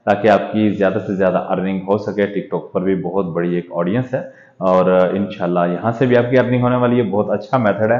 ताकि आपकी ज़्यादा से ज़्यादा अर्निंग हो सके। टिकटॉक पर भी बहुत बड़ी एक ऑडियंस है और इंशाल्लाह यहाँ से भी आपकी अर्निंग होने वाली है। बहुत अच्छा मेथड है।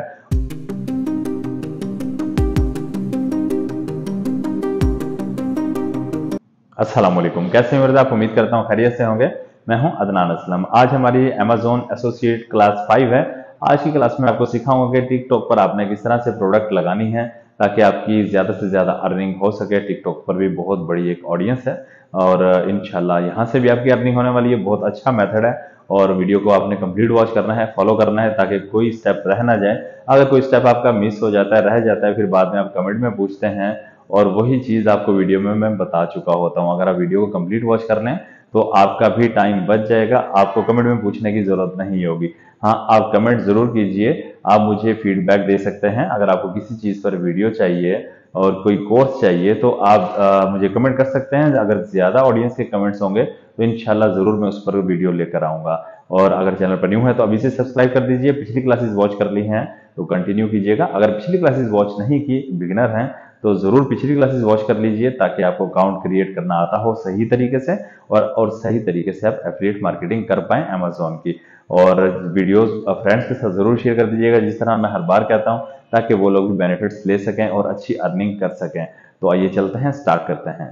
अस्सलाम वालेकुम, कैसे हैं मिर्ज़ा? आप? उम्मीद करता हूँ खैरियत से होंगे। मैं हूं अदनान असलम। आज हमारी अमेज़न एसोसिएट क्लास 5 है। आज की क्लास में आपको सिखाऊंगा कि टिकटॉक पर आपने किस तरह से प्रोडक्ट लगानी है ताकि आपकी ज़्यादा से ज़्यादा अर्निंग हो सके। टिकटॉक पर भी बहुत बड़ी एक ऑडियंस है और इंशाल्लाह यहाँ से भी आपकी अर्निंग होने वाली है। बहुत अच्छा मेथड है और वीडियो को आपने कंप्लीट वॉच करना है, फॉलो करना है ताकि कोई स्टेप रह ना जाए। अगर कोई स्टेप आपका मिस हो जाता है, रह जाता है, फिर बाद में आप कमेंट में पूछते हैं और वही चीज़ आपको वीडियो में मैं बता चुका होता हूँ। अगर आप वीडियो को कंप्लीट वॉच कर लें तो आपका भी टाइम बच जाएगा, आपको कमेंट में पूछने की ज़रूरत नहीं होगी। हाँ, आप कमेंट ज़रूर कीजिए। आप मुझे फीडबैक दे सकते हैं। अगर आपको किसी चीज़ पर वीडियो चाहिए और कोई कोर्स चाहिए तो आप मुझे कमेंट कर सकते हैं। अगर ज़्यादा ऑडियंस के कमेंट्स होंगे तो इंशाल्लाह ज़रूर मैं उस पर वीडियो लेकर आऊँगा। और अगर चैनल पर न्यू है तो अभी से सब्सक्राइब कर दीजिए। पिछली क्लासेस वॉच कर ली हैं तो कंटिन्यू कीजिएगा। अगर पिछली क्लासेस वॉच नहीं की, बिगिनर हैं, तो ज़रूर पिछली क्लासेस वॉच कर लीजिए ताकि आपको अकाउंट क्रिएट करना आता हो सही तरीके से और सही तरीके से आप एफिलिएट मार्केटिंग कर पाएँ अमेज़न की। और वीडियोस फ्रेंड्स के साथ ज़रूर शेयर कर दीजिएगा, जिस तरह मैं हर बार कहता हूँ, ताकि वो लोग भी बेनिफिट्स ले सकें और अच्छी अर्निंग कर सकें। तो आइए चलते हैं, स्टार्ट करते हैं।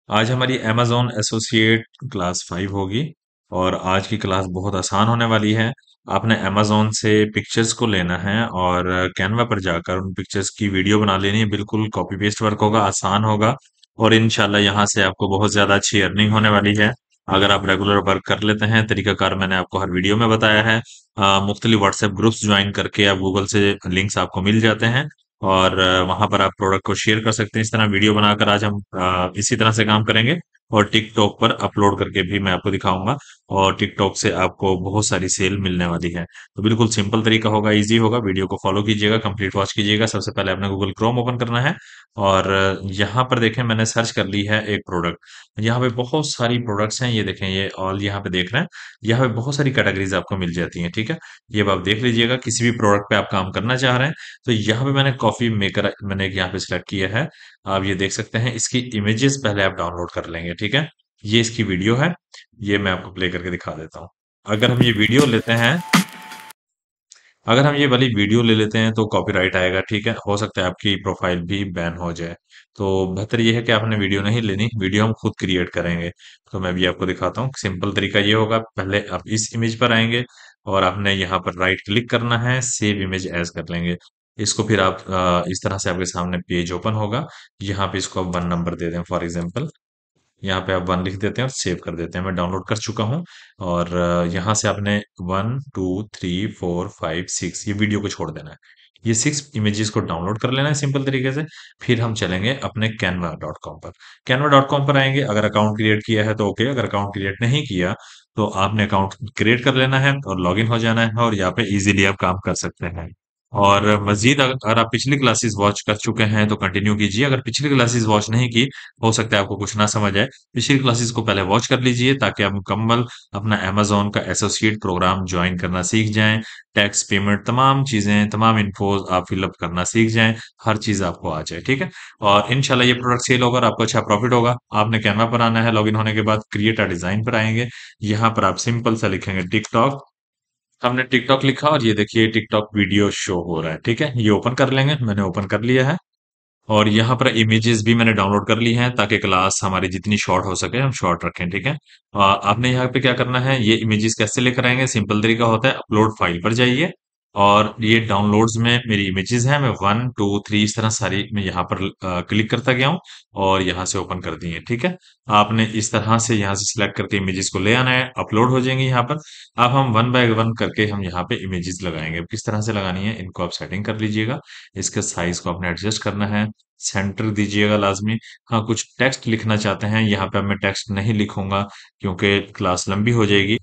आज हमारी अमेज़न एसोसिएट क्लास 5 होगी और आज की क्लास बहुत आसान होने वाली है। आपने अमेज़न से पिक्चर्स को लेना है और कैनवा पर जाकर उन पिक्चर्स की वीडियो बना लेनी है। बिल्कुल कॉपी पेस्ट वर्क होगा, आसान होगा और इंशाल्लाह यहाँ से आपको बहुत ज़्यादा अच्छी अर्निंग होने वाली है। अगर आप रेगुलर वर्क कर लेते हैं, तरीकाकार मैंने आपको हर वीडियो में बताया है। मुख्तलिफ व्हाट्सएप ग्रुप्स ज्वाइन करके आप गूगल से लिंक्स आपको मिल जाते हैं और वहां पर आप प्रोडक्ट को शेयर कर सकते हैं। इस तरह वीडियो बनाकर आज हम इसी तरह से काम करेंगे और टिकटॉक पर अपलोड करके भी मैं आपको दिखाऊंगा और टिकटॉक से आपको बहुत सारी सेल मिलने वाली है। तो बिल्कुल सिंपल तरीका होगा, इजी होगा। वीडियो को फॉलो कीजिएगा, कंप्लीट वॉच कीजिएगा। सबसे पहले आपने गूगल क्रोम ओपन करना है और यहाँ पर देखें मैंने सर्च कर ली है एक प्रोडक्ट। यहाँ पे बहुत सारी प्रोडक्ट्स हैं, ये देखें, ये ऑल यहाँ पे देख रहे हैं। यहाँ पे बहुत सारी कैटेगरीज आपको मिल जाती हैं, ठीक है। ये अब आप देख लीजिएगा, किसी भी प्रोडक्ट पे आप काम करना चाह रहे हैं तो यहाँ पे मैंने कॉफी मेकर मैंने यहाँ पे सिलेक्ट किया है। आप ये देख सकते हैं, इसकी इमेजेस पहले आप डाउनलोड कर लेंगे, ठीक है। ये इसकी वीडियो है, ये मैं आपको प्ले करके दिखा देता हूँ। अगर हम ये वीडियो लेते हैं अगर हम ये वाली वीडियो ले लेते हैं तो कॉपीराइट आएगा, ठीक है। हो सकता है आपकी प्रोफाइल भी बैन हो जाए। तो बेहतर ये है कि आपने वीडियो नहीं लेनी, वीडियो हम खुद क्रिएट करेंगे। तो मैं भी आपको दिखाता हूँ। सिंपल तरीका ये होगा, पहले आप इस इमेज पर आएंगे और आपने यहाँ पर राइट क्लिक करना है, सेव इमेज एज कर लेंगे। इसको फिर आप इस तरह से आपके सामने पेज ओपन होगा। यहाँ पे इसको आप 1 नंबर दे दें, फॉर एग्जाम्पल। यहाँ पे आप 1 लिख देते हैं और सेव कर देते हैं। मैं डाउनलोड कर चुका हूँ और यहाँ से आपने 1 2 3 4 5 6 ये वीडियो को छोड़ देना है। ये 6 इमेजेस को डाउनलोड कर लेना है सिंपल तरीके से। फिर हम चलेंगे अपने canva.com पर। canva.com पर आएंगे, अगर अकाउंट क्रिएट किया है तो ओके, अगर अकाउंट क्रिएट नहीं किया तो आपने अकाउंट क्रिएट कर लेना है और लॉगिन हो जाना है और यहाँ पे इजीली आप काम कर सकते हैं। और मजीद अगर आप पिछली क्लासेस वॉच कर चुके हैं तो कंटिन्यू कीजिए। अगर पिछली क्लासेस वॉच नहीं की, हो सकता है आपको कुछ ना समझ आए। पिछली क्लासेस को पहले वॉच कर लीजिए ताकि आप मुकम्मल अपना अमेज़न का एसोसिएट प्रोग्राम ज्वाइन करना सीख जाएं। टैक्स, पेमेंट, तमाम चीज़ें, तमाम इन्फोज आप फिलअप करना सीख जाएं। हर चीज़ आपको आ जाए, ठीक है। और इंशाल्लाह ये प्रोडक्ट सेल होगा और आपको अच्छा प्रॉफिट होगा। आपने कैनवा पर आना है, लॉगिन होने के बाद क्रिएट अ डिज़ाइन पर आएंगे। यहाँ पर आप सिंपल सा लिखेंगे टिकटॉक। हमने टिकटॉक लिखा और ये देखिए टिकटॉक वीडियो शो हो रहा है, ठीक है। ये ओपन कर लेंगे, मैंने ओपन कर लिया है। और यहाँ पर इमेजेस भी मैंने डाउनलोड कर ली हैं ताकि क्लास हमारी जितनी शॉर्ट हो सके हम शॉर्ट रखें, ठीक है। आपने यहाँ पे क्या करना है, ये इमेजेस कैसे लेकर आएंगे? सिंपल तरीका होता है, अपलोड फाइल पर जाइए और ये डाउनलोड्स में मेरी इमेजेस हैं। मैं 1 2 3 इस तरह सारी मैं यहाँ पर क्लिक करता गया हूँ और यहाँ से ओपन कर दी है, ठीक है। आपने इस तरह से यहाँ से सिलेक्ट करके इमेजेस को ले आना है, अपलोड हो जाएंगे यहाँ पर। अब हम 1 बाय 1 करके हम यहाँ पे इमेजेस लगाएंगे। अब किस तरह से लगानी है, इनको आप सेटिंग कर लीजिएगा। इसके साइज को आपने एडजस्ट करना है, सेंटर दीजिएगा लाजमी। हाँ, कुछ टेक्स्ट लिखना चाहते हैं, यहाँ पे अब मैं टेक्स्ट नहीं लिखूंगा क्योंकि क्लास लंबी हो जाएगी।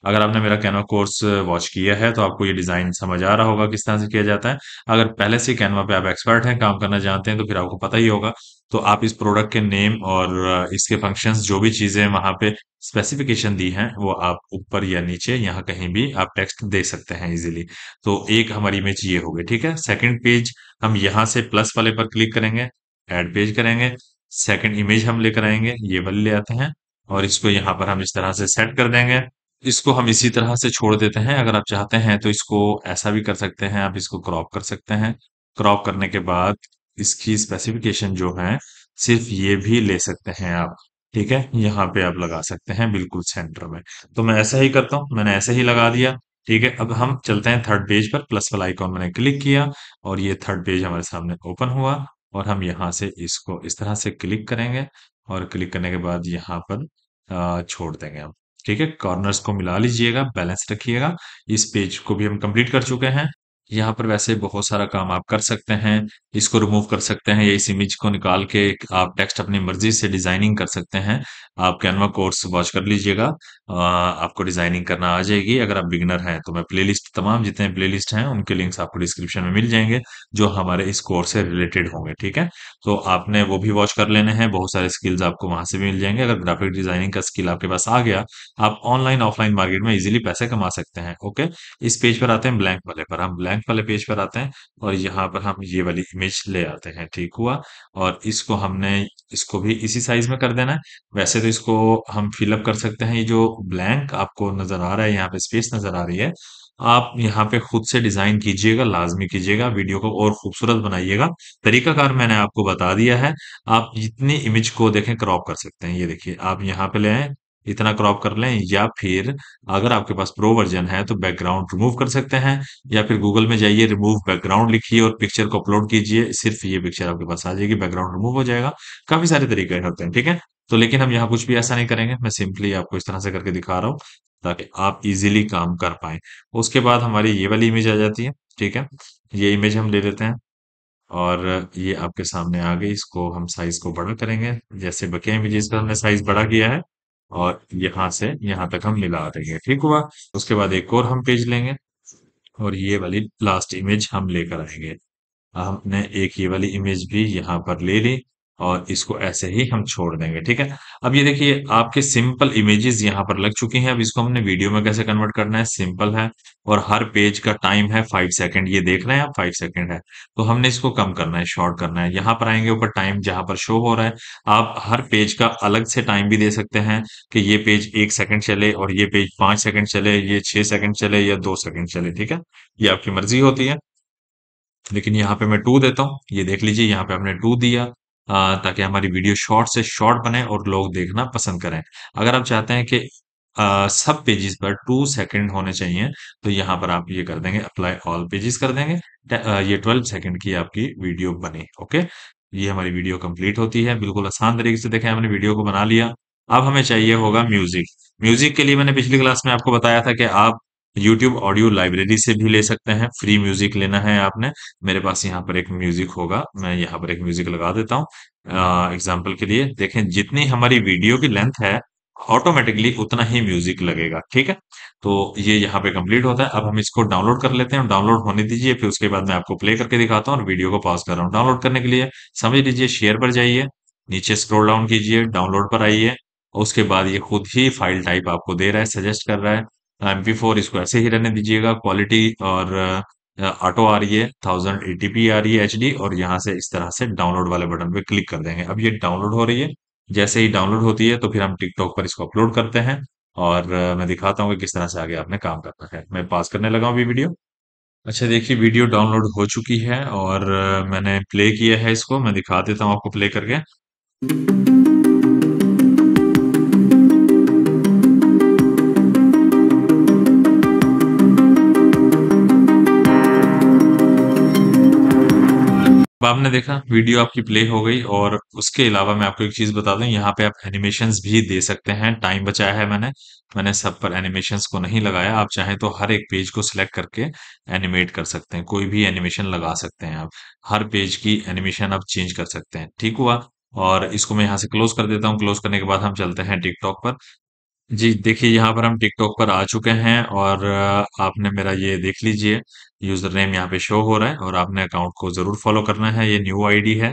अगर आपने मेरा कैनवा कोर्स वॉच किया है तो आपको ये डिजाइन समझ आ रहा होगा किस तरह से किया जाता है। अगर पहले से कैनवा पे आप एक्सपर्ट हैं, काम करना जानते हैं, तो फिर आपको पता ही होगा। तो आप इस प्रोडक्ट के नेम और इसके फंक्शंस, जो भी चीजें वहां पे स्पेसिफिकेशन दी हैं, वो आप ऊपर या नीचे यहाँ कहीं भी आप टेक्स्ट दे सकते हैं इजीली। तो एक हमारी इमेज ये हो गई, ठीक है। सेकंड पेज हम यहाँ से प्लस वाले पर क्लिक करेंगे, ऐड पेज करेंगे। सेकंड इमेज हम लेकर आएंगे, ये वाली ले आते हैं और इसको यहाँ पर हम इस तरह से सेट कर देंगे। इसको हम इसी तरह से छोड़ देते हैं। अगर आप चाहते हैं तो इसको ऐसा भी कर सकते हैं, आप इसको क्रॉप कर सकते हैं। क्रॉप करने के बाद इसकी स्पेसिफिकेशन जो है सिर्फ ये भी ले सकते हैं आप। ठीक है, यहाँ पे आप लगा सकते हैं बिल्कुल सेंटर में। तो मैं ऐसा ही करता हूँ, मैंने ऐसे ही लगा दिया। ठीक है, अब हम चलते हैं थर्ड पेज पर। प्लस वाला आइकॉन मैंने क्लिक किया और ये थर्ड पेज हमारे सामने ओपन हुआ और हम यहाँ से इसको इस तरह से क्लिक करेंगे और क्लिक करने के बाद यहाँ पर छोड़ देंगे हम। ठीक है, कॉर्नर्स को मिला लीजिएगा, बैलेंस रखिएगा। इस पेज को भी हम कंप्लीट कर चुके हैं। यहाँ पर वैसे बहुत सारा काम आप कर सकते हैं। इसको रिमूव कर सकते हैं या इस इमेज को निकाल के आप टेक्स्ट अपनी मर्जी से डिजाइनिंग कर सकते हैं। आप कैनवा कोर्स वॉच कर लीजिएगा, आपको डिजाइनिंग करना आ जाएगी। अगर आप बिगिनर हैं तो मैं प्लेलिस्ट, तमाम जितने प्लेलिस्ट हैं उनके लिंक्स आपको डिस्क्रिप्शन में मिल जाएंगे जो हमारे इस कोर्स से रिलेटेड होंगे। ठीक है, तो आपने वो भी वॉच कर लेने हैं। बहुत सारे स्किल्स आपको वहां से भी मिल जाएंगे। अगर ग्राफिक डिजाइनिंग का स्किल आपके पास आ गया, आप ऑनलाइन ऑफलाइन मार्केट में इजीली पैसे कमा सकते हैं। ओके, इस पेज पर आते हैं, ब्लैंक वाले पर। हम ब्लैंक वाले पेज पर आते हैं और यहाँ पर हम ये वाली इमेज ले आते हैं। ठीक हुआ, और इसको हमने इसको भी इसी साइज में कर देना है। वैसे तो इसको हम फिलअप कर सकते हैं। ये जो ब्लैंक आपको नजर आ रहा है, यहाँ पे स्पेस नजर आ रही है, आप यहाँ पे खुद से डिजाइन कीजिएगा, लाजमी कीजिएगा, वीडियो को और खूबसूरत बनाइएगा। तरीकाकार मैंने आपको बता दिया है। आप जितनी इमेज को देखें क्रॉप कर सकते हैं। ये देखिए, आप यहाँ पे ले आए, इतना क्रॉप कर लें, या फिर अगर आपके पास प्रो वर्जन है तो बैकग्राउंड रिमूव कर सकते हैं, या फिर गूगल में जाइए, रिमूव बैकग्राउंड लिखिए और पिक्चर को अपलोड कीजिए, सिर्फ ये पिक्चर आपके पास आ जाएगी, बैकग्राउंड रिमूव हो जाएगा। काफी सारे तरीके होते हैं। ठीक है, तो लेकिन हम यहाँ कुछ भी ऐसा नहीं करेंगे, मैं सिंपली आपको इस तरह से करके दिखा रहा हूँ ताकि आप इजीली काम कर पाए। उसके बाद हमारी ये वाली इमेज आ जाती है। ठीक है, ये इमेज हम ले लेते हैं और ये आपके सामने आ गई। इसको हम साइज को बड़ा करेंगे, जैसे बकिया इमेजेस का हमने साइज बड़ा किया है, और यहाँ से यहाँ तक हम मिला देंगे। ठीक हुआ, उसके बाद एक और हम पेज लेंगे और ये वाली लास्ट इमेज हम लेकर आएंगे। हमने एक ये वाली इमेज भी यहाँ पर ले ली और इसको ऐसे ही हम छोड़ देंगे। ठीक है, अब ये देखिए, आपके सिंपल इमेजेस यहाँ पर लग चुकी हैं। अब इसको हमने वीडियो में कैसे कन्वर्ट करना है, सिंपल है। और हर पेज का टाइम है 5 सेकंड, ये देख रहे हैं आप, 5 सेकंड है। तो हमने इसको कम करना है, शॉर्ट करना है। यहाँ पर आएंगे, ऊपर टाइम जहां पर शो हो रहा है, आप हर पेज का अलग से टाइम भी दे सकते हैं कि ये पेज 1 सेकंड चले और ये पेज 5 सेकंड चले, ये 6 सेकंड चले या 2 सेकंड चले। ठीक है, ये आपकी मर्जी होती है। लेकिन यहाँ पे मैं 2 देता हूँ। ये देख लीजिए, यहाँ पे हमने 2 दिया, ताकि हमारी वीडियो शॉर्ट से शॉर्ट बने और लोग देखना पसंद करें। अगर आप चाहते हैं कि सब पेजेस पर 2 सेकंड होने चाहिए, तो यहाँ पर आप ये कर देंगे, अप्लाई ऑल पेजेस कर देंगे। ये 12 सेकंड की आपकी वीडियो बने। ओके, ये हमारी वीडियो कंप्लीट होती है। बिल्कुल आसान तरीके से देखें, हमने वीडियो को बना लिया। अब हमें चाहिए होगा म्यूजिक। म्यूजिक के लिए मैंने पिछली क्लास में आपको बताया था कि आप YouTube ऑडियो लाइब्रेरी से भी ले सकते हैं। फ्री म्यूजिक लेना है आपने। मेरे पास यहाँ पर एक म्यूजिक होगा, मैं यहाँ पर एक म्यूजिक लगा देता हूँ एग्जाम्पल के लिए। देखें, जितनी हमारी वीडियो की लेंथ है, ऑटोमेटिकली उतना ही म्यूजिक लगेगा। ठीक है, तो ये यहाँ पे कंप्लीट होता है। अब हम इसको डाउनलोड कर लेते हैं, डाउनलोड होने दीजिए, फिर उसके बाद मैं आपको प्ले करके दिखाता हूँ और वीडियो को पॉज कर रहा हूँ। डाउनलोड करने के लिए समझ लीजिए, शेयर पर जाइए, नीचे स्क्रॉल डाउन कीजिए, डाउनलोड पर आइए, और उसके बाद ये खुद ही फाइल टाइप आपको दे रहा है, सजेस्ट कर रहा है MP4। इसको ऐसे ही रहने दीजिएगा। क्वालिटी और ऑटो आ रही है, 1080p आ रही है HD, और यहाँ से इस तरह से डाउनलोड वाले बटन पे क्लिक कर देंगे। अब ये डाउनलोड हो रही है। जैसे ही डाउनलोड होती है तो फिर हम टिकटॉक पर इसको अपलोड करते हैं और मैं दिखाता हूँ कि किस तरह से आगे आपने काम करना है। मैं पास करने लगा हूँ अभी वीडियो। अच्छा, देखिए, वीडियो डाउनलोड हो चुकी है और मैंने प्ले किया है इसको। मैं दिखा देता हूँ आपको प्ले करके। अब आपने देखा, वीडियो आपकी प्ले हो गई। और उसके अलावा मैं आपको एक चीज बता दूं, यहाँ पे आप एनिमेशंस भी दे सकते हैं। टाइम बचाया है मैंने सब पर एनिमेशंस को नहीं लगाया। आप चाहें तो हर एक पेज को सिलेक्ट करके एनिमेट कर सकते हैं, कोई भी एनिमेशन लगा सकते हैं आप। हर पेज की एनिमेशन आप चेंज कर सकते हैं। ठीक हुआ, और इसको मैं यहाँ से क्लोज कर देता हूँ। क्लोज करने के बाद हम चलते हैं टिकटॉक पर। जी, देखिए, यहाँ पर हम टिकटॉक पर आ चुके हैं और आपने मेरा ये देख लीजिए, यूजर नेम यहाँ पे शो हो रहा है और आपने अकाउंट को जरूर फॉलो करना है। ये न्यू आईडी है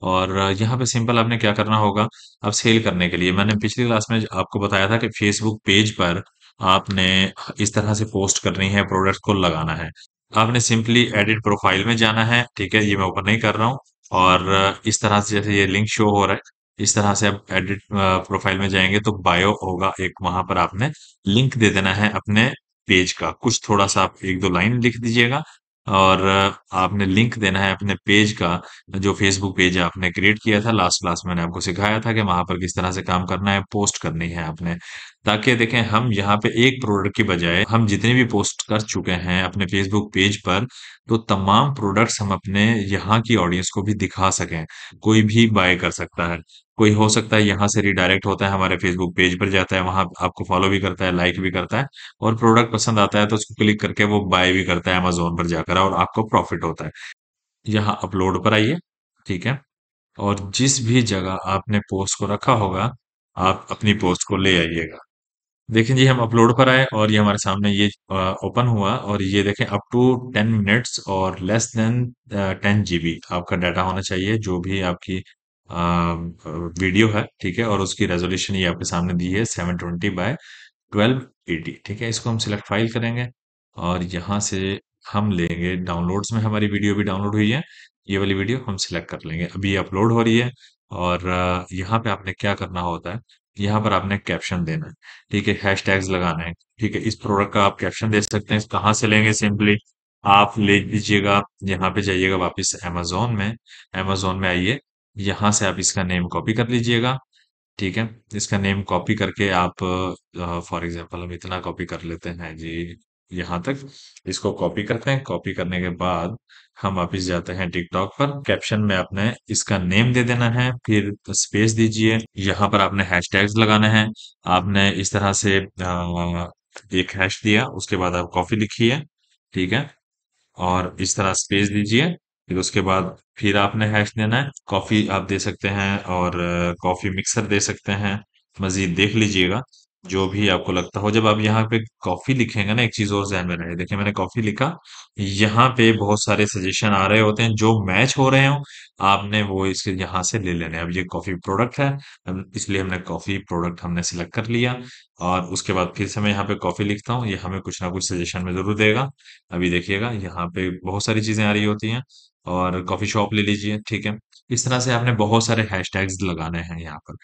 और यहाँ पे सिंपल आपने क्या करना होगा। अब सेल करने के लिए मैंने पिछली क्लास में आपको बताया था कि फेसबुक पेज पर आपने इस तरह से पोस्ट करनी है, प्रोडक्ट को लगाना है। आपने सिंपली एडिट प्रोफाइल में जाना है। ठीक है, ये मैं ओपन नहीं कर रहा हूँ। और इस तरह से जैसे ये लिंक शो हो रहा है, इस तरह से आप एडिट प्रोफाइल में जाएंगे तो बायो होगा एक, वहां पर आपने लिंक दे देना है अपने पेज का, कुछ थोड़ा सा आप एक दो लाइन लिख दीजिएगा। और आपने लिंक देना है अपने पेज का, जो फेसबुक पेज आपने क्रिएट किया था। लास्ट क्लास में मैंने आपको सिखाया था कि वहां पर किस तरह से काम करना है, पोस्ट करनी है आपने। ताकि देखें हम यहाँ पे एक प्रोडक्ट की बजाय हम जितने भी पोस्ट कर चुके हैं अपने फेसबुक पेज पर, तो तमाम प्रोडक्ट्स हम अपने यहाँ की ऑडियंस को भी दिखा सकें। कोई भी बाय कर सकता है, कोई हो सकता है यहाँ से रिडायरेक्ट होता है हमारे फेसबुक पेज पर जाता है, वहां आपको फॉलो भी करता है, लाइक भी करता है, और प्रोडक्ट पसंद आता है तो उसको क्लिक करके वो बाय भी करता है अमेजोन पर जाकर, और आपको प्रॉफिट होता है। यहाँ अपलोड पर आइए, ठीक है। और जिस भी जगह आपने पोस्ट को रखा होगा, आप अपनी पोस्ट को ले आइएगा। देखें जी, हम अपलोड पर आए और ये हमारे सामने ये ओपन हुआ, और ये देखें अप टू 10 मिनट्स और लेस देन 10 GB आपका डाटा होना चाहिए, जो भी आपकी वीडियो है, ठीक है। और उसकी रेजोल्यूशन ये आपके सामने दी है 720 बाय 1280, ठीक है। इसको हम सिलेक्ट फाइल करेंगे और यहाँ से हम लेंगे डाउनलोड्स में, हमारी वीडियो भी डाउनलोड हुई है, ये वाली वीडियो हम सिलेक्ट कर लेंगे। अभी ये अपलोड हो रही है। और यहाँ पे आपने क्या करना होता है, यहाँ पर आपने कैप्शन देना है, ठीक है, हैशटैग्स लगाना है, ठीक है। इस प्रोडक्ट का आप कैप्शन दे सकते हैं। कहाँ से लेंगे, सिंपली आप ले लीजिएगा, यहाँ पे जाइएगा वापस अमेजोन में, अमेजोन में आइए, यहाँ से आप इसका नेम कॉपी कर लीजिएगा, ठीक है। इसका नेम कॉपी करके आप फॉर एग्जांपल हम इतना कॉपी कर लेते हैं जी, यहाँ तक इसको कॉपी करते हैं। कॉपी करने के बाद हम वापिस जाते हैं टिकटॉक पर, कैप्शन में आपने इसका नेम दे देना है, फिर स्पेस दीजिए, यहाँ पर आपने हैशटैग्स लगाने हैं। आपने इस तरह से एक हैश दिया, उसके बाद आप कॉफी लिखिए, ठीक है, और इस तरह स्पेस दीजिए। फिर उसके बाद फिर आपने हैश देना है, कॉफी आप दे सकते हैं और कॉफी मिक्सर दे सकते हैं, मजीद देख लीजिएगा जो भी आपको लगता हो। जब आप यहाँ पे कॉफी लिखेंगे ना, एक चीज और ध्यान में रहे, देखिए मैंने कॉफी लिखा, यहाँ पे बहुत सारे सजेशन आ रहे होते हैं, जो मैच हो रहे हो आपने वो इसके यहाँ से ले लेने हैं। अब ये कॉफी प्रोडक्ट है, इसलिए हमने कॉफी प्रोडक्ट हमने सिलेक्ट कर लिया। और उसके बाद फिर से मैं यहाँ पे कॉफी लिखता हूँ, ये हमें कुछ ना कुछ सजेशन में जरूर देगा। अभी देखिएगा यहाँ पे बहुत सारी चीजें आ रही होती हैं। और कॉफी शॉप ले लीजिए, ठीक है। इस तरह से आपने बहुत सारे हैशटैग्स लगाने हैं यहाँ पर।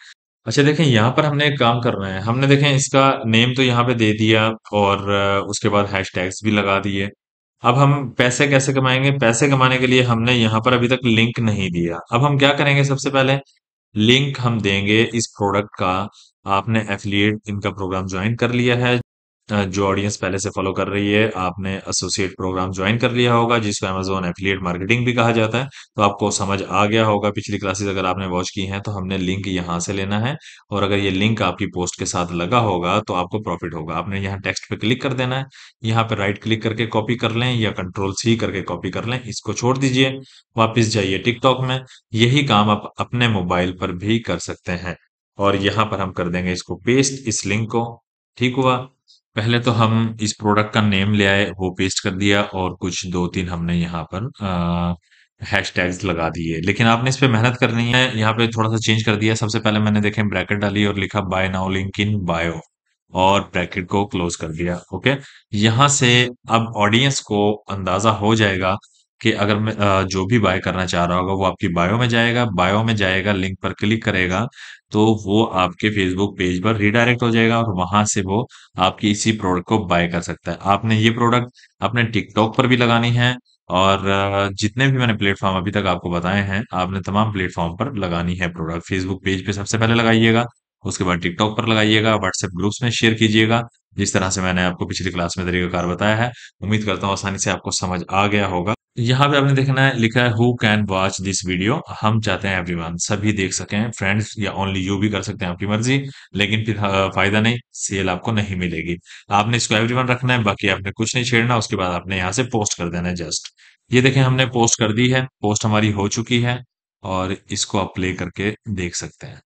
अच्छा देखें, यहाँ पर हमने एक काम करना है, हमने देखें इसका नेम तो यहाँ पे दे दिया, और उसके बाद हैशटैग्स भी लगा दिए। अब हम पैसे कैसे कमाएंगे, पैसे कमाने के लिए हमने यहाँ पर अभी तक लिंक नहीं दिया। अब हम क्या करेंगे, सबसे पहले लिंक हम देंगे इस प्रोडक्ट का। आपने एफिलिएट इनका प्रोग्राम ज्वाइन कर लिया है, जो ऑडियंस पहले से फॉलो कर रही है, आपने एसोसिएट प्रोग्राम ज्वाइन कर लिया होगा, जिसको अमेजोन एफिलिएट मार्केटिंग भी कहा जाता है। तो आपको समझ आ गया होगा, पिछली क्लासेस अगर आपने वॉच की हैं तो हमने लिंक यहाँ से लेना है, और अगर ये लिंक आपकी पोस्ट के साथ लगा होगा तो आपको प्रॉफिट होगा। आपने यहाँ टेक्स्ट पे क्लिक कर देना है, यहाँ पे राइट क्लिक करके कॉपी कर लें या कंट्रोल C करके कॉपी कर लें, इसको छोड़ दीजिए, वापिस जाइए टिकटॉक में। यही काम आप अपने मोबाइल पर भी कर सकते हैं। और यहाँ पर हम कर देंगे इसको पेस्ट, इस लिंक को, ठीक हुआ। पहले तो हम इस प्रोडक्ट का नेम ले आए, वो पेस्ट कर दिया, और कुछ दो तीन हमने यहाँ पर हैशटैग्स लगा दिए। लेकिन आपने इस पे मेहनत करनी है, यहाँ पे थोड़ा सा चेंज कर दिया। सबसे पहले मैंने देखें ब्रैकेट डाली और लिखा buy now link in bio, और ब्रैकेट को क्लोज कर दिया, ओके। यहाँ से अब ऑडियंस को अंदाजा हो जाएगा कि अगर मैं जो भी बाय करना चाह रहा होगा वो आपकी बायो में जाएगा, बायो में जाएगा, लिंक पर क्लिक करेगा, तो वो आपके फेसबुक पेज पर रिडायरेक्ट हो जाएगा, और वहां से वो आपकी इसी प्रोडक्ट को बाय कर सकता है। आपने ये प्रोडक्ट अपने टिकटॉक पर भी लगानी है, और जितने भी मैंने प्लेटफॉर्म अभी तक आपको बताए हैं, आपने तमाम प्लेटफॉर्म पर लगानी है प्रोडक्ट। फेसबुक पेज पे सबसे पहले लगाइएगा, उसके बाद टिकटॉक पर लगाइएगा, व्हाट्सएप ग्रुप्स में शेयर कीजिएगा, जिस तरह से मैंने आपको पिछली क्लास में तरीकाकार बताया है। उम्मीद करता हूँ आसानी से आपको समझ आ गया होगा। यहाँ पे आपने देखना है, लिखा है who can watch this video. हम चाहते हैं एवरीवन, सभी देख सकें, फ्रेंड्स या ओनली यू भी कर सकते हैं, आपकी मर्जी। लेकिन फिर फायदा नहीं, सेल आपको नहीं मिलेगी। आपने इसको एवरीवन रखना है, बाकी आपने कुछ नहीं छेड़ना। उसके बाद आपने यहाँ से पोस्ट कर देना है जस्ट। ये देखें हमने पोस्ट कर दी है, पोस्ट हमारी हो चुकी है, और इसको आप प्ले करके देख सकते हैं,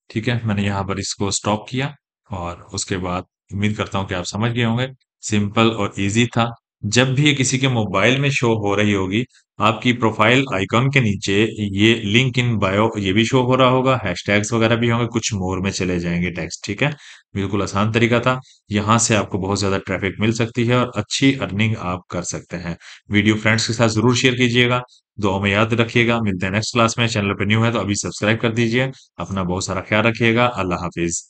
ठीक है। मैंने यहाँ पर इसको स्टॉप किया, और उसके बाद उम्मीद करता हूँ कि आप समझ गए होंगे। सिंपल और इजी था। जब भी ये किसी के मोबाइल में शो हो रही होगी आपकी प्रोफाइल आइकॉन के नीचे ये लिंक इन बायो ये भी शो हो रहा होगा, हैशटैग्स वगैरह भी होंगे, कुछ मोर में चले जाएंगे टेक्स्ट, ठीक है। बिल्कुल आसान तरीका था। यहाँ से आपको बहुत ज्यादा ट्रैफिक मिल सकती है और अच्छी अर्निंग आप कर सकते हैं। वीडियो फ्रेंड्स के साथ जरूर शेयर कीजिएगा। दुआ में याद रखिएगा। मिलते हैं नेक्स्ट क्लास में। चैनल पर न्यू है तो अभी सब्सक्राइब कर दीजिए। अपना बहुत सारा ख्याल रखिएगा। अल्लाह हाफिज।